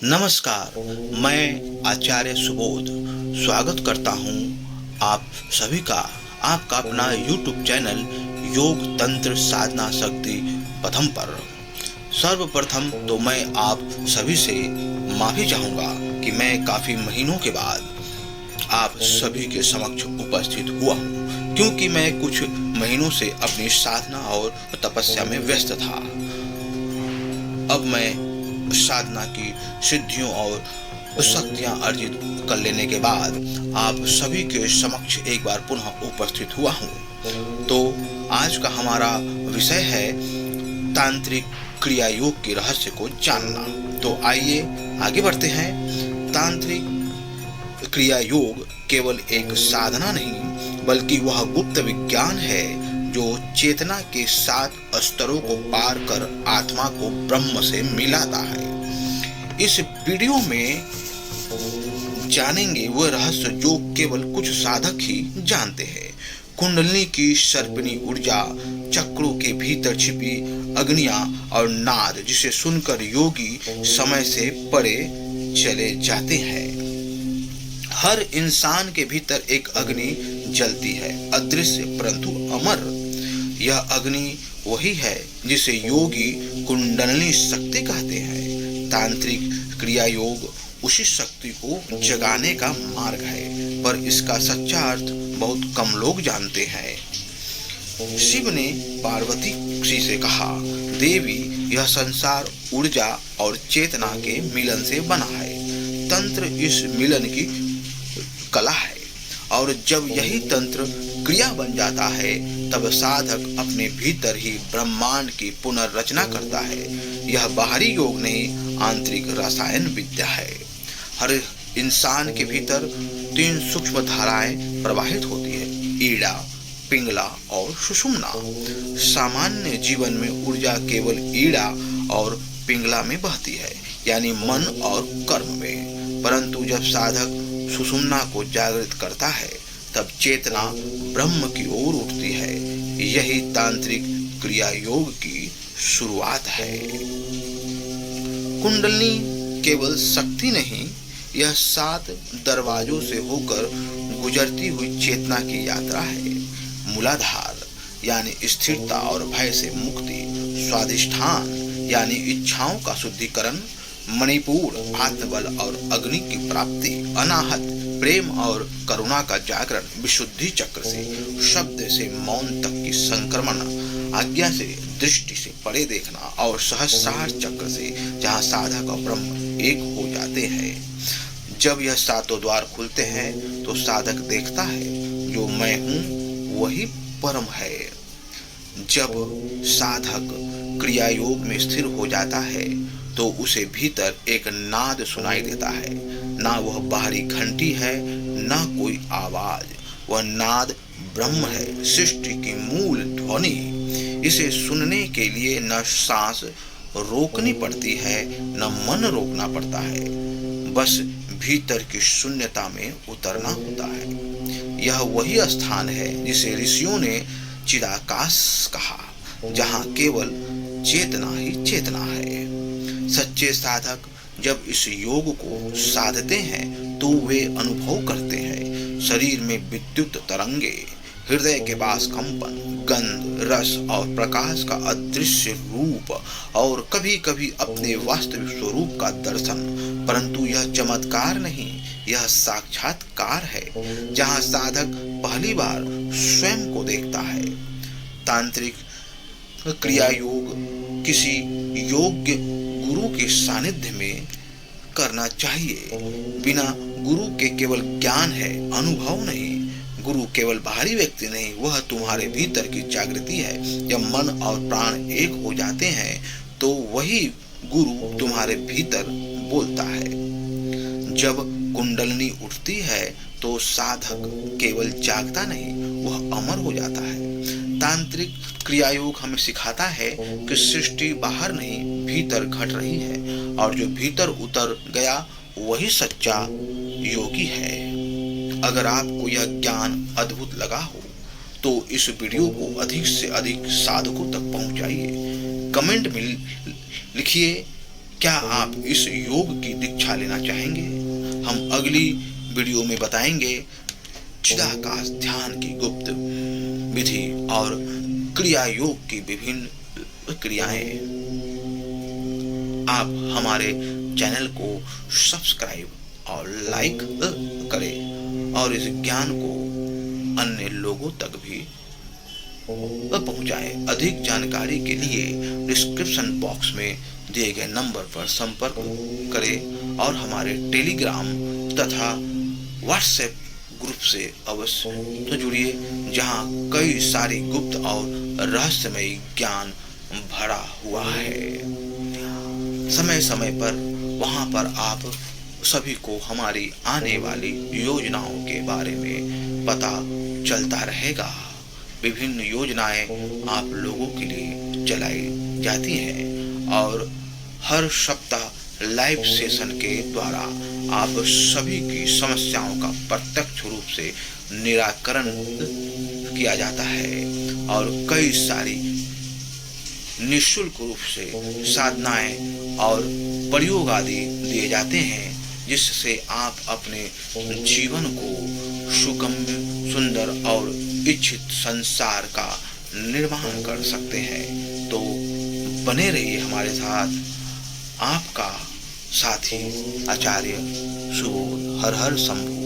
नमस्कार। मैं आचार्य सुबोध स्वागत करता हूं आप सभी का आपका अपना YouTube चैनल योग तंत्र साधना शक्ति पथम पर। सर्वप्रथम तो मैं आप सभी से माफी चाहूंगा कि मैं काफी महीनों के बाद आप सभी के समक्ष उपस्थित हुआ हूं, क्योंकि मैं कुछ महीनों से अपनी साधना और तपस्या में व्यस्त था। अब मैं साधना की सिद्धियों और शक्तियां अर्जित कर लेने के बाद आप सभी के समक्ष एक बार पुनः उपस्थित हुआ हूं। तो आज का हमारा विषय है तांत्रिक क्रिया योग के रहस्य को जानना। तो आइए आगे बढ़ते हैं। तांत्रिक क्रिया योग केवल एक साधना नहीं, बल्कि वह गुप्त विज्ञान है जो चेतना के 7 स्तरों को पार कर आत्मा को ब्रह्म से मिलाता है। इस वीडियो में जानेंगे वह रहस्य जो केवल कुछ साधक ही जानते हैं। कुंडलिनी की सर्पिणी ऊर्जा, चक्रों के भीतर छिपी अग्नियां और नाद, जिसे सुनकर योगी समय से परे चले जाते हैं। हर इंसान के भीतर एक अग्नि जलती है, अदृश्य परंतु अमर। यह अग्नि वही है जिसे योगी कुंडलिनी शक्ति कहते हैं। तांत्रिक क्रिया योग उसी शक्ति को जगाने का मार्ग है, पर इसका सच्चा अर्थ बहुत कम लोग जानते हैं। शिव ने पार्वती से कहा, देवी, यह संसार ऊर्जा और चेतना के मिलन से बना है। तंत्र इस मिलन की कला है, और जब यही तंत्र क्रिया बन जाता है तब साधक अपने भीतर ही ब्रह्मांड की पुनर्रचना करता है। यह बाहरी योग नहीं, आंतरिक रसायन विद्या है। हर इंसान के भीतर 3 सूक्ष्म धाराएं प्रवाहित होती है, ईड़ा, पिंगला और सुषुम्ना। सामान्य जीवन में ऊर्जा केवल ईड़ा और पिंगला में बहती है, यानी मन और कर्म में। परंतु जब साधक सुषुम्ना को जागृत करता है तब चेतना ब्रह्म की ओर उठती है। यही तांत्रिक क्रिया योग की शुरुआत है। कुंडलिनी केवल शक्ति नहीं, यह 7 दरवाजों से होकर गुजरती हुई चेतना की यात्रा है। मूलाधार यानी स्थिरता और भय से मुक्ति, स्वाधिष्ठान यानी इच्छाओं का शुद्धिकरण, मणिपुर आत्मबल और अग्नि की प्राप्ति, अनाहत प्रेम और करुणा का जागरण, विशुद्धि चक्र से शब्द से मौन तक की संक्रमण, आज्ञा से दृष्टि से परे देखना, और सहस्रार चक्र से जहाँ साधक और ब्रह्म एक हो जाते हैं। जब यह 7 द्वार खुलते हैं तो साधक देखता है जो मैं हूँ वही परम है। जब साधक क्रिया योग में स्थिर हो जाता है तो उसे भीतर एक नाद सुनाई देता है। ना वह बाहरी घंटी है, ना कोई आवाज, वह नाद ब्रह्म है, सृष्टि की मूल ध्वनि। इसे सुनने के लिए न सांस रोकनी पड़ती है, न मन रोकना पड़ता है, बस भीतर की शून्यता में उतरना होता है। यह वही स्थान है जिसे ऋषियों ने चिदाकाश कहा, जहाँ केवल चेतना ही चेतना है। सच्चे साधक जब इस योग को साधते हैं तो वे अनुभव करते हैं शरीर में विद्युत तरंगे, हृदय के पास कंपन, गंध, रस और प्रकाश का अदृश्य रूप, और कभी कभी अपने वास्तविक स्वरूप का दर्शन। परंतु यह चमत्कार नहीं, यह साक्षात्कार है, जहाँ साधक पहली बार स्वयं को देखता है। तांत्रिक क्रिया योग किसी योग्य गुरु के सानिध्य में करना चाहिए। बिना गुरु के केवल ज्ञान है, अनुभव नहीं। गुरु केवल बाहरी व्यक्ति नहीं, वह तुम्हारे भीतर की जागृति है। जब मन और प्राण एक हो जाते हैं तो वही गुरु तुम्हारे भीतर बोलता है। जब कुंडलिनी उठती है तो साधक केवल जागता नहीं, वह अमर हो जाता है। तांत्रिक क्रिया योग हमें सिखाता है कि सृष्टि बाहर नहीं, भीतर घट रही है, और जो भीतर उतर गया वही सच्चा योगी है। अगर आपको यह ज्ञान अद्भुत लगा हो तो इस वीडियो को अधिक से अधिक साधकों तक पहुंचाइए। कमेंट में लिखिए क्या आप इस योग की दीक्षा लेना चाहेंगे? हम अगली वीडियो में बताएंगे चिदाकाश ध्यान की गुप्त विधि और क्रिया योग की विभिन्न क्रियाएं। आप हमारे चैनल को सब्सक्राइब और लाइक करें और इस ज्ञान को अन्य लोगों तक भी पहुंचाएं। अधिक जानकारी के लिए डिस्क्रिप्शन बॉक्स में दिए गए नंबर पर संपर्क करें और हमारे टेलीग्राम तथा व्हाट्सएप ग्रुप से अवश्य जुड़िए, जहां कई सारी गुप्त और रहस्यमय ज्ञान भरा हुआ है। समय समय पर वहां पर आप सभी को हमारी आने वाली योजनाओं के बारे में पता चलता रहेगा। विभिन्न योजनाएं आप लोगों के लिए चलाई जाती हैं और हर सप्ताह लाइव सेशन के द्वारा आप सभी की समस्याओं का प्रत्यक्ष रूप से निराकरण किया जाता है और कई सारी निःशुल्क रूप से साधनाएं और प्रयोग आदि दिए जाते हैं, जिससे आप अपने जीवन को सुगम्य, सुंदर और इच्छित संसार का निर्माण कर सकते हैं। तो बने रहिए हमारे साथ। आपका साथी आचार्य सुबोध। हर हर शंभू।